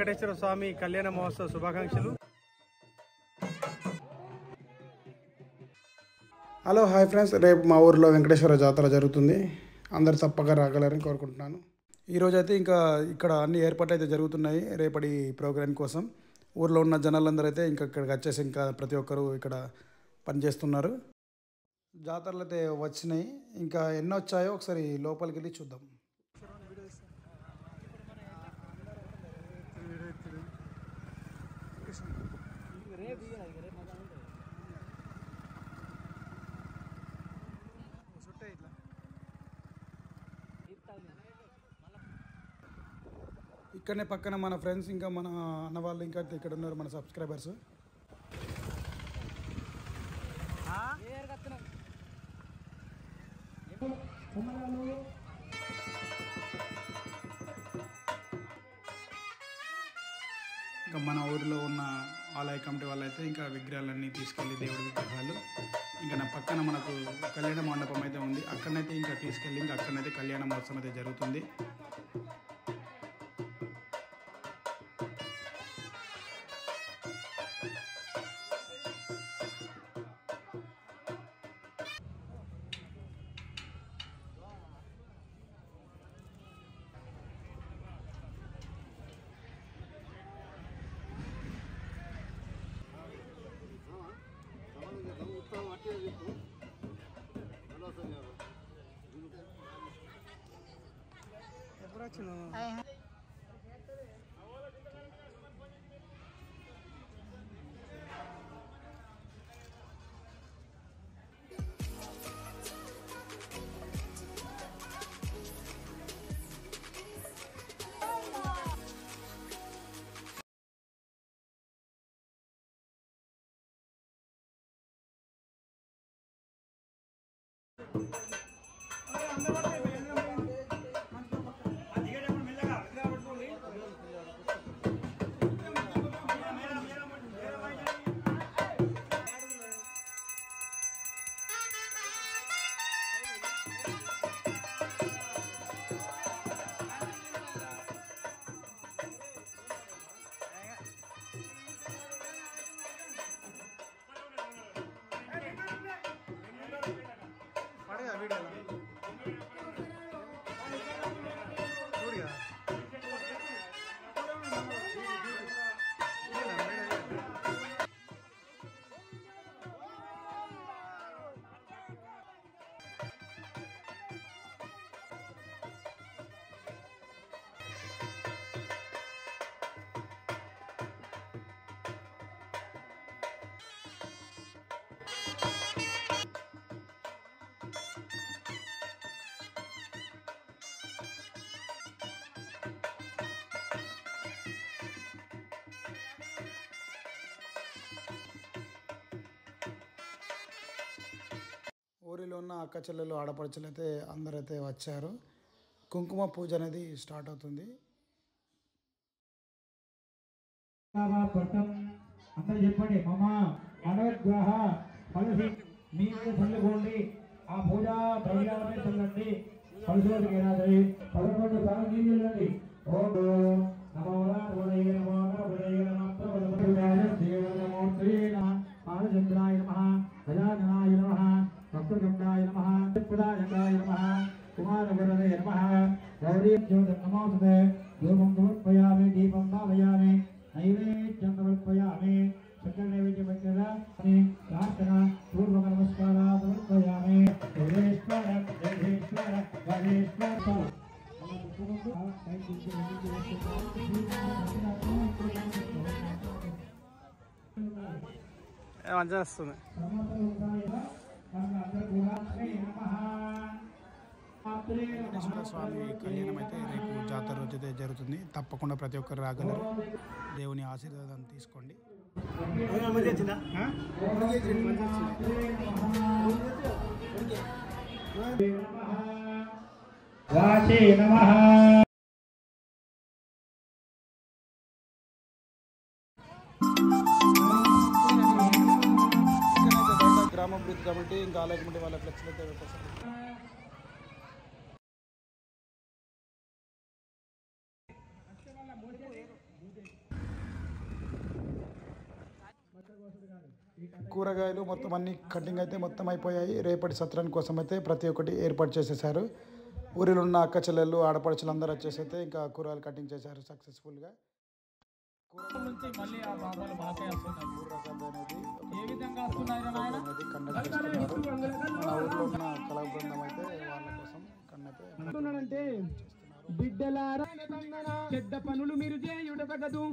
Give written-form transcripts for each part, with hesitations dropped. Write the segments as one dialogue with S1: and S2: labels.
S1: వెంకటేశ్వర స్వామి కళ్యాణ మహోత్సవ శుభాకాంక్షలు.
S2: Hello hi friends, రేపు మా ఊరిలో వెంకటేశ్వర జాతర జరుగుతుంది. అందరు తప్పక రాగలరని కోరుకుంటున్నాను. ఈరోజు అయితే ఇంకా ఇక్కడ అన్ని ఏర్పాట్లు అయితే జరుగుతున్నాయి రేపటి ప్రోగ్రాం కోసం. ఊర్లో ఉన్న జనాలందరూ అయితే ఇంకా ఇక్కడికి వచ్చేసి ఇంకా ప్రతి ఒక్కరు ఇక్కడ పనిచేస్తున్నారు. జాతరలు అయితే వచ్చినాయి, ఇంకా ఎన్ని వచ్చాయో ఒకసారి లోపలికి వెళ్ళి చూద్దాం. ఇక్కడనే పక్కన మన ఫ్రెండ్స్ ఇంకా మన అన్న వాళ్ళు ఇంకా ఇక్కడ ఉన్నారు, మన సబ్స్క్రైబర్స్. ఇంకా మన ఊరిలో ఉన్న ఆలయ కమిటీ వాళ్ళు అయితే ఇంకా విగ్రహాలన్నీ తీసుకెళ్ళి దేవుడి విగ్రహాలు ఇంకా నా పక్కన మనకు కళ్యాణ మండపం అయితే ఉంది, అక్కడనైతే ఇంకా తీసుకెళ్ళి ఇంకా అక్కడనైతే కళ్యాణ మహోత్సవం అయితే జరుగుతుంది. ఊరిలో ఉన్న అక్క చెల్లెలు ఆడపడుచులు అయితే అందరైతే వచ్చారు. కుంకుమ పూజ అనేది స్టార్ట్ అవుతుంది.
S3: అందరూ చెప్పండి, మమ అనుగ్రహ కలిసి మీరు చల్లుకోండి. ఆ పూజా ద్రవ్యాలనే చల్లండి. కలిసి ఏనాది 11 సార్లు నీళ్ళు చల్లండి. ఓం నమో నారాయణ నమో నారాయణ చంద్రాయ నమః గజాననాయ నమః భక్తగండాయ నమః ప్రదాయండాయ నమః కుమారవరదే నమః గౌరీ జ్యోతి నమోస్తుతే ధూపం సమర్పయామి దీపం భావయామి నైవేద్యం సమర్పయామి సకల నైవేద్యం పెట్టామి ప్రార్థన పూర్వక నమస్కారా సమర్పయామి దేవేశ్వర దేవేశ్వర దేవేశ్వర
S1: మంచిగా వస్తుంది.
S2: వెంకటేశ్వర స్వామి కళ్యాణం అయితే రేపు జాతర రోజు అయితే జరుగుతుంది. తప్పకుండా ప్రతి ఒక్కరు రాగలరు. దేవుని ఆశీర్వాదం తీసుకోండి. గ్రామాభివృద్ధి కమిటీ ఇంకా ఆలయ కమిటీ వాళ్ళ ఫ్లెక్స్లు అయితే పెట్టేస్తారు. కూరగాయలు మొత్తం అన్ని కటింగ్ అయితే మొత్తం అయిపోయాయి. రేపటి సత్రాని కోసం అయితే ప్రతి ఒక్కటి ఏర్పాటు చేసేసారు. ఊరిలో ఉన్న అక్క చెల్లెళ్ళు ఆడపడుచులు అందరూ వచ్చేసి అయితే ఇంకా కూరగాయలు కటింగ్ చేశారు సక్సెస్ఫుల్గా.
S3: నుంచి మళ్ళీ ఆ బాబాలు మాకే వస్తున్నాయి. ఏ విధంగా వస్తున్నాయి నాయన?
S2: కండక్ట్ చేస్తున్నారు. మన ఊర్లో ఉన్న కళా బృందం అయితే వాళ్ళ కోసం
S3: అంటే బిడ్డలారా చెడ్డ పనులు మీరు చేయుట తగదు.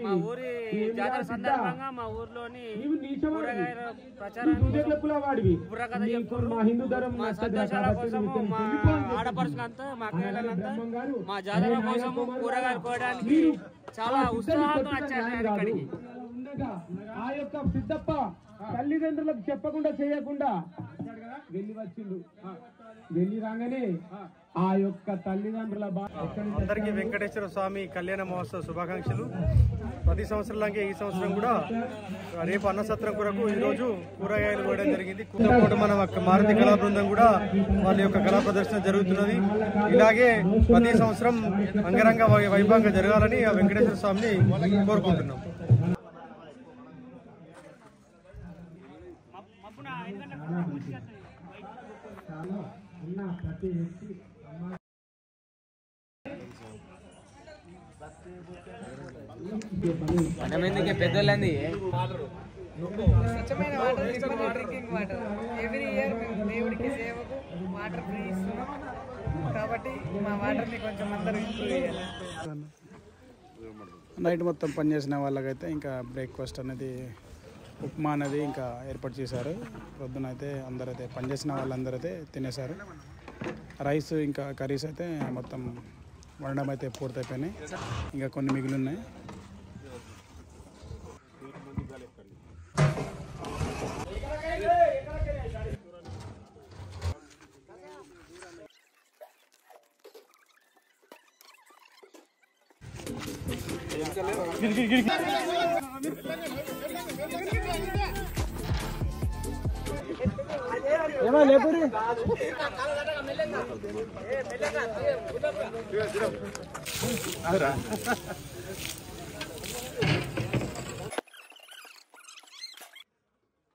S1: మా ఊరి జాతర సందర్భంగా మా ఊర్లోని కూరగాయల ప్రచారానికి బుర్రకథ చెప్తున్నారు. మా సంతోషాల కోసము మా ఆడపడుచులంతా మా అక్కలంతా మా జాతర కోసము కూరగాయలు కోయడానికి చాలా ఉత్సాహంతో వచ్చారు ఇక్కడికి.
S3: ఆ యొక్క సిద్ధప్ప తల్లిదండ్రులకు చెప్పకుండా చేయకుండా వెళ్ళి వచ్చిండు. వెళ్ళి రాగానే ఆ యొక్క తల్లిదండ్రుల
S1: అందరికీ వెంకటేశ్వర స్వామి కళ్యాణ మహోత్సవ శుభాకాంక్షలు. ప్రతి సంవత్సరంలాగే ఈ సంవత్సరం కూడా రేపు అన్నసత్రం కొరకు ఈరోజు కూరగాయలు కోయడం జరిగింది. మన మారుతి కళా బృందం కూడా వాళ్ళ యొక్క కళా ప్రదర్శన జరుగుతున్నది. ఇలాగే ప్రతి సంవత్సరం అంగరంగ వైభవంగా జరగాలని ఆ వెంకటేశ్వర స్వామిని కోరుకుంటున్నాం.
S3: ప్రతి వ్యక్తి
S4: పెద్దోళ్ళంది
S5: స్వచ్ఛమైన వాటర్ తీసుకొని డ్రింకింగ్ వాటర్ ఎవ్రీ ఇయర్ మేము దేవుడికి సేవకు వాటర్ ఫ్రీ ఇస్తున్నాం. కాబట్టి మా వాటర్ని కొంచెం అందరూ ఇంప్రూవ్ చేయాలి.
S2: నైట్ మొత్తం పనిచేసిన వాళ్ళకైతే ఇంకా బ్రేక్ఫాస్ట్ అనేది ఉప్మా అనేది ఇంకా ఏర్పాటు చేశారు. పొద్దున అయితే అందరైతే పనిచేసిన వాళ్ళందరూ అయితే తినేశారు. రైస్ ఇంకా కర్రీస్ అయితే మొత్తం వండడం అయితే పూర్తయిపోయినాయి. ఇంకా కొన్ని మిగిలి ఉన్నాయి.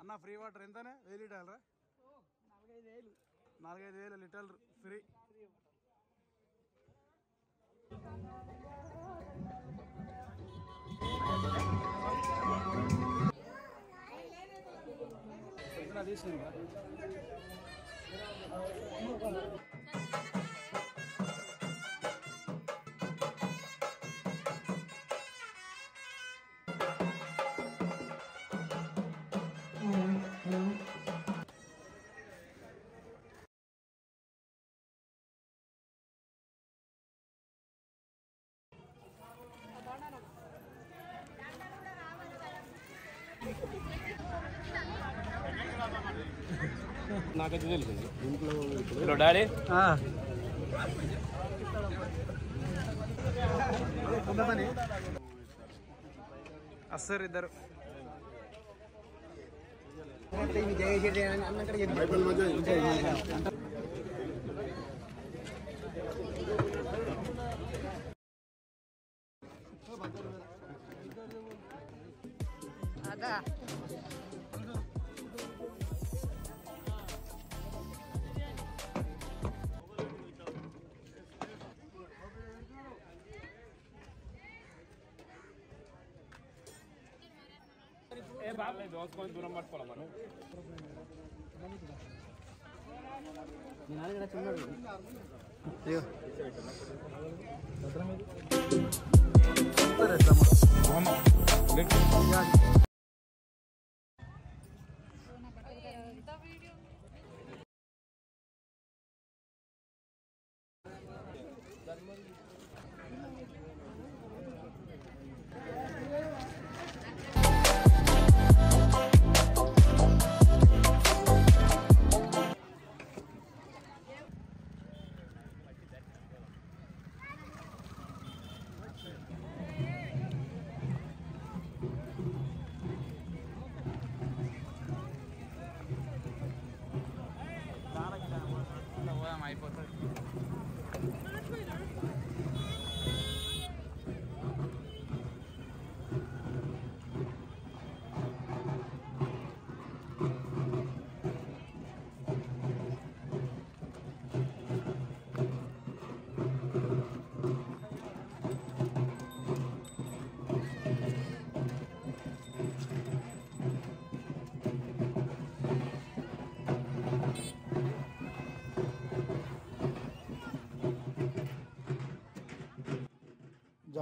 S2: అన్న ఫ్రీ వాటర్ ఎంతనే? 1000 లీటర్లు 4-5 లీటర్లు ఫ్రీ.
S4: నాకైతే తెలిసింది ఇంట్లో డాడీ
S1: వస్తారు ఇద్దరు.
S5: అదా
S4: దోసుకొని దూరం పట్టుకోవాలి మనం.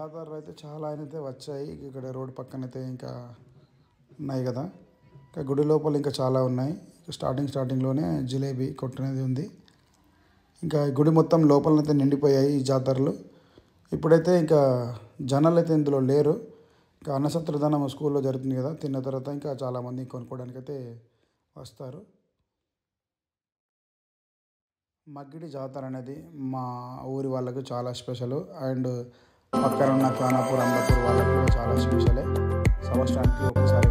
S2: జాతరలు అయితే చాలా అయితే వచ్చాయి. ఇక్కడ రోడ్డు పక్కన అయితే ఇంకా ఉన్నాయి కదా. ఇంకా గుడి లోపల ఇంకా చాలా ఉన్నాయి. స్టార్టింగ్లోనే జిలేబీ కొట్టనేది ఉంది. ఇంకా గుడి మొత్తం లోపలనైతే నిండిపోయాయి ఈ జాతరలు. ఇప్పుడైతే ఇంకా జనాలు అయితే ఇందులో లేరు. ఇంకా అన్నసత్రదానం స్కూల్లో జరుగుతుంది కదా, తిన్న తర్వాత ఇంకా చాలామంది కొనుక్కోవడానికి అయితే వస్తారు. మగ్గిడి జాతర అనేది మా ఊరి వాళ్ళకు చాలా స్పెషల్. అండ్ పక్కన ఉన్న ఖానాపూర్, అమలాపూర్ వాళ్ళకు కూడా చాలా స్పెషలే. సంవత్సరానికి ఒకసారి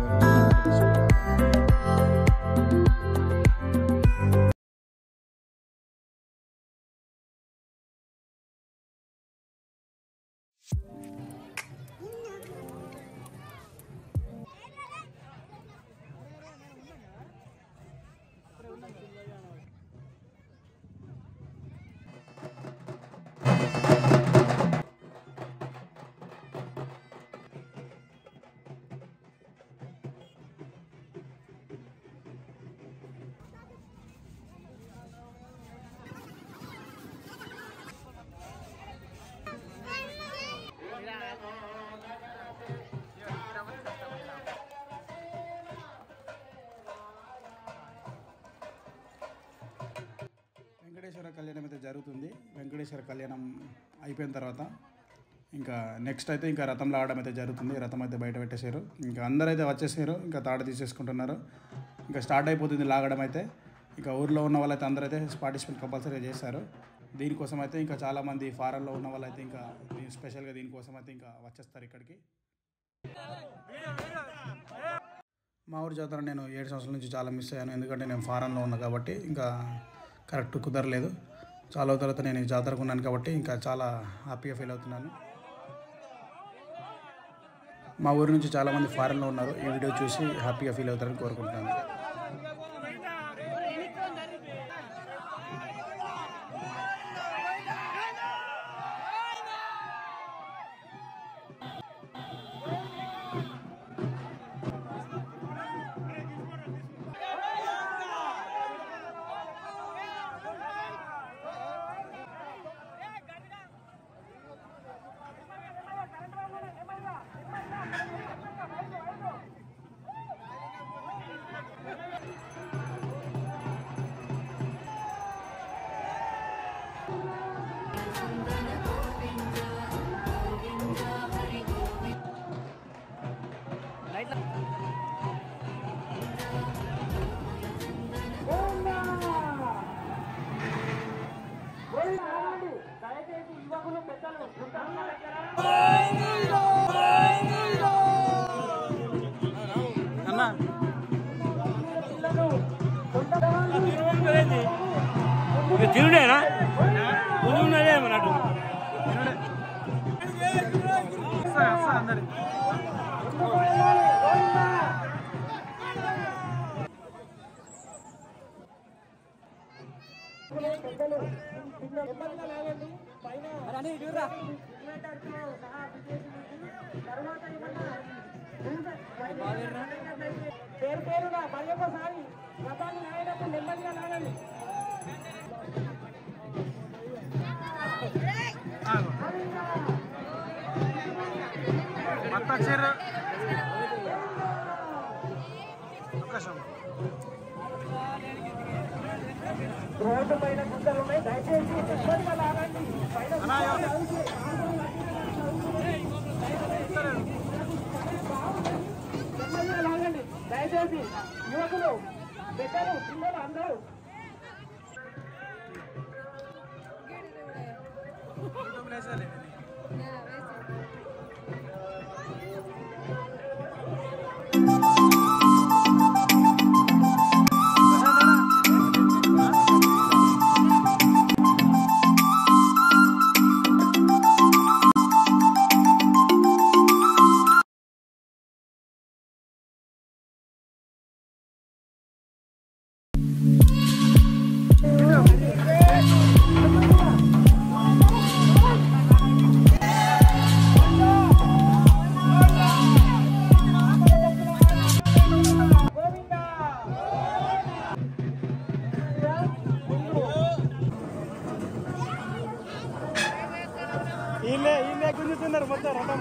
S2: వెంకటేశ్వర కళ్యాణం అయితే జరుగుతుంది. వెంకటేశ్వర కళ్యాణం అయిపోయిన తర్వాత ఇంకా నెక్స్ట్ అయితే ఇంకా రథం లాగడం అయితే జరుగుతుంది. రథం అయితే బయట పెట్టేశారు. ఇంకా అందరూ అయితే వచ్చేసారు. ఇంకా తాట తీసేసుకుంటున్నారు. ఇంకా స్టార్ట్ అయిపోతుంది లాగడం అయితే. ఇంకా ఊర్లో ఉన్న వాళ్ళైతే అందరూ అయితే పార్టిసిపేట్ కంపల్సరీగా చేశారు. దీనికోసం అయితే ఇంకా చాలామంది ఫారెన్లో ఉన్న వాళ్ళు అయితే ఇంకా స్పెషల్గా దీనికోసం అయితే ఇంకా వచ్చేస్తారు ఇక్కడికి. మా ఊరి జాతర నేను 7 సంవత్సరాల నుంచి చాలా మిస్ అయ్యాను. ఎందుకంటే నేను ఫారెన్లో ఉన్నా కాబట్టి ఇంకా కరెక్ట్ కుదరలేదు. చాలా తర్వాత నేను ఈ జాతరకు ఉన్నాను కాబట్టి ఇంకా చాలా హ్యాపీగా ఫీల్ అవుతున్నాను. మా ఊరి నుంచి చాలామంది ఫారెన్లో ఉన్నారు. ఈ వీడియో చూసి హ్యాపీగా ఫీల్ అవుతారని కోరుకుంటున్నాను.
S6: తిరుడేనా ఉన్నదే అన్నట్టు
S3: పేరు పేరుగా మరి ఒకసారి రథాన్ని లాగేటప్పుడు నెమ్మదిగా లాగండి. రోడ్డు పైన గుంతలు ఉన్నాయి, దయచేసి నెమ్మదిగా లాగండి. నెమ్మదిగా లాగండి దయచేసి. యువకులు, పెద్దలు, పిల్లలు అందరూ
S1: అందరు మొత్తం రథం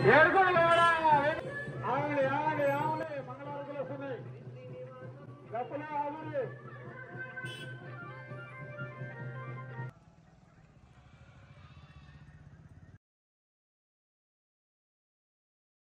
S3: ఏడుకోండి ఆగండి ఆగండి ఆగండి మంగళవారం వస్తున్నాయి గప్పలే ఆగండి